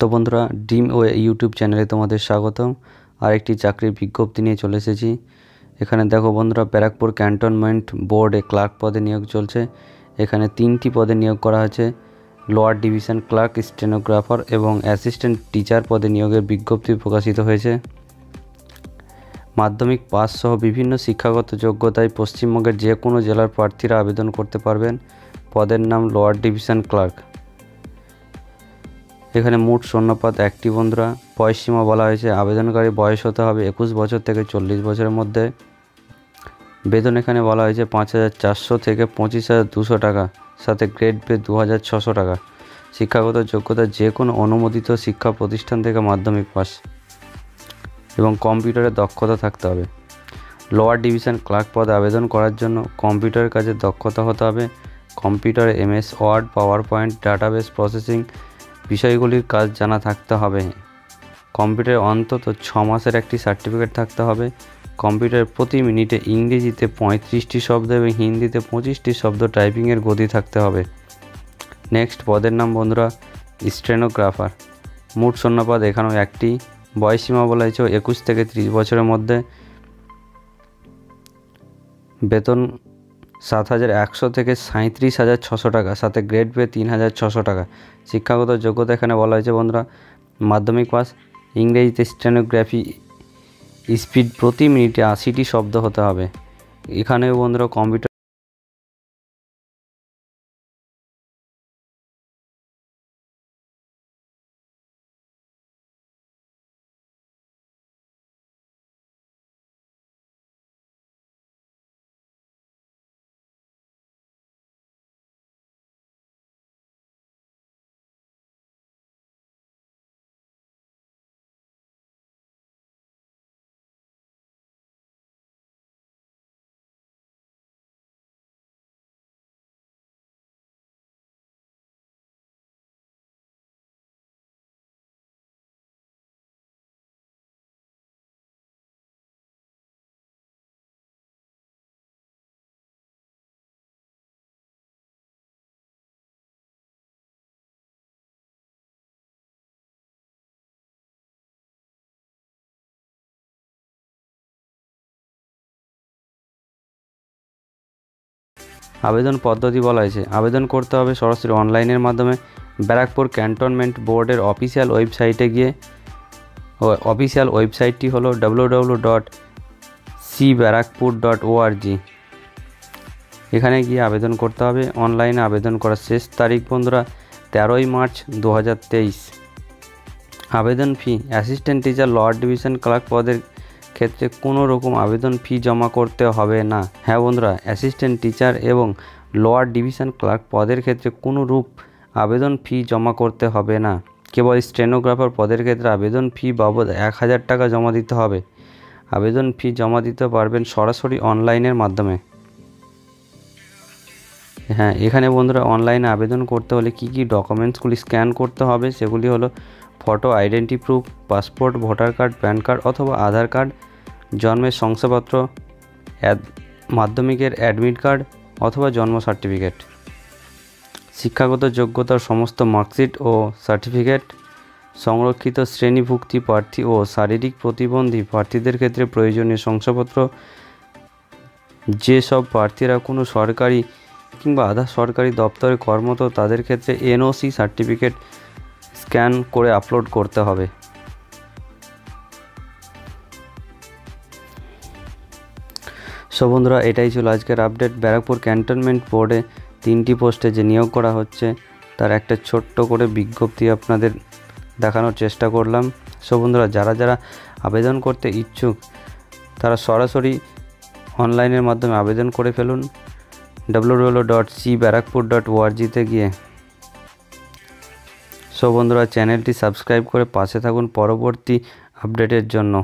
তো বন্ধুরা, dream way YouTube চ্যানেলে তোমাদের স্বাগতম। আরেকটি চাকরির বিজ্ঞপ্তি নিয়ে চলে এসেছি। এখানে দেখো বন্ধুরা, ব্যারাকপুর ক্যান্টনমেন্ট বোর্ডে ক্লার্ক পদে নিয়োগ চলছে। এখানে 3টি পদে নিয়োগ করা হয়েছে। লোয়ার ডিভিশন ক্লার্ক, স্টেনোগ্রাফার এবং অ্যাসিস্ট্যান্ট টিচার পদে নিয়োগের বিজ্ঞপ্তি প্রকাশিত হয়েছে। মাধ্যমিক পাস সহ বিভিন্ন শিক্ষাগত যোগ্যতায় পশ্চিমবঙ্গের যে কোনো জেলার প্রার্থীরা আবেদন করতে পারবেন। পদের নাম লোয়ার ডিভিশন ক্লার্ক। এখানে মোট শূন্যপদ 1টি বন্ধুরা। বয়সসীমা বলা হয়েছে আবেদনকারী বয়স হতে হবে 21 বছর থেকে 40 বছরের মধ্যে। বেতন এখানে বলা হয়েছে 5,400 থেকে 25,200 টাকা, সাথে গ্রেড পে 2,600 টাকা। শিক্ষাগত যোগ্যতা যে কোনো অনুমোদিত শিক্ষা প্রতিষ্ঠান থেকে মাধ্যমিক পাস এবং কম্পিউটারে দক্ষতা থাকতে হবে। লোয়ার ডিভিশন ক্লার্ক পদে আবেদন করার জন্য কম্পিউটারের কাজে দক্ষতা হতে হবে। কম্পিউটারে MS word, power point, database processing বিষয়গুলির কাজ জানা থাকতে হবে। কম্পিউটারে অন্তত 6 মাসের একটি সার্টিফিকেট থাকতে হবে। কম্পিউটারে প্রতি মিনিটে ইংরেজিতে 35টি শব্দ এবং হিন্দিতে 25টি শব্দ টাইপিংয়ের গতি থাকতে হবে। নেক্সট পদের নাম বন্ধুরা স্টেনোগ্রাফার। মোট শূন্যপদ এখানেও 1টি। বয়সসীমা বলা হয়েছে 21 থেকে 30 বছরের মধ্যে। বেতন 7,100 থেকে 37,600 টাকা, সাথে গ্রেড পে 3,600 টাকা। শিক্ষাগত যোগ্যতা এখানে বলা হয়েছে বন্ধুরা মাধ্যমিক পাস। ইংরেজিতে স্টেনোগ্রাফি স্পিড প্রতি মিনিটে 80টি শব্দ হতে হবে। এখানেও বন্ধুরা কম্পিউটার আবেদন পদ্ধতি বলা হয়েছে আবেদন করতে হবে সরাসরি অনলাইনের মাধ্যমে। ব্যারাকপুর ক্যান্টনমেন্ট বোর্ডের অফিসিয়াল ওয়েবসাইটে গিয়ে, অফিসিয়াল ওয়েবসাইটটি হলো www.cbarakpur.org। এখানে গিয়ে আবেদন করতে হবে। অনলাইনে আবেদন করার শেষ তারিখ বন্ধুরা 13ই মার্চ 2023। আবেদন fee assistant teacher lower division clerk পদের ক্ষেত্রে কোনো রকম আবেদন ফি জমা করতে হবে না। হ্যাঁ বন্ধুরা, অ্যাসিস্ট্যান্ট টিচার এবং লোয়ার ডিভিশন ক্লার্ক পদের ক্ষেত্রে কোনো রূপ আবেদন ফি জমা করতে হবে না। কেবল স্টেনোগ্রাফার পদের ক্ষেত্রে আবেদন ফি বাবদ 1,000 টাকা জমা দিতে হবে। আবেদন ফি জমা দিতে পারবেন সরাসরি অনলাইনের মাধ্যমে। হ্যাঁ, এখানে বন্ধুরা অনলাইনে আবেদন করতে হলে কী কী ডকুমেন্টসগুলি স্ক্যান করতে হবে সেগুলি হলো photo, identity proof, passport, voter card, pan card অথবা আধার কার্ড, জন্মের শংসাপত্র, মাধ্যমিকের অ্যাডমিট কার্ড অথবা জন্ম সার্টিফিকেট, শিক্ষাগত যোগ্যতার সমস্ত মার্কশিট ও সার্টিফিকেট, সংরক্ষিত শ্রেণীভুক্তি প্রার্থী ও শারীরিক প্রতিবন্ধী প্রার্থীদের ক্ষেত্রে প্রয়োজনীয় শংসাপত্র। যেসব প্রার্থীরা কোনো সরকারি কিংবা আধা সরকারি দপ্তরে কর্মরত তাদের ক্ষেত্রে NOC সার্টিফিকেট স্ক্যান করে আপলোড করতে হবে। সো বন্ধুরা, এটাই ছিল আজকের আপডেট। ব্যারাকপুর ক্যান্টনমেন্ট বোর্ডে 3টি পোস্টে যে নিয়োগ করা হচ্ছে তার একটা ছোট্ট করে বিজ্ঞপ্তি আপনাদের দেখানোর চেষ্টা করলাম। সো বন্ধুরা, যারা যারা আবেদন করতে ইচ্ছুক তারা সরাসরি অনলাইনের মাধ্যমে আবেদন করে ফেলুন www.cbarakpur.org-তে গিয়ে। সো বন্ধুরা, চ্যানেলটি সাবস্ক্রাইব করে পাশে থাকুন পরবর্তী আপডেটের জন্য।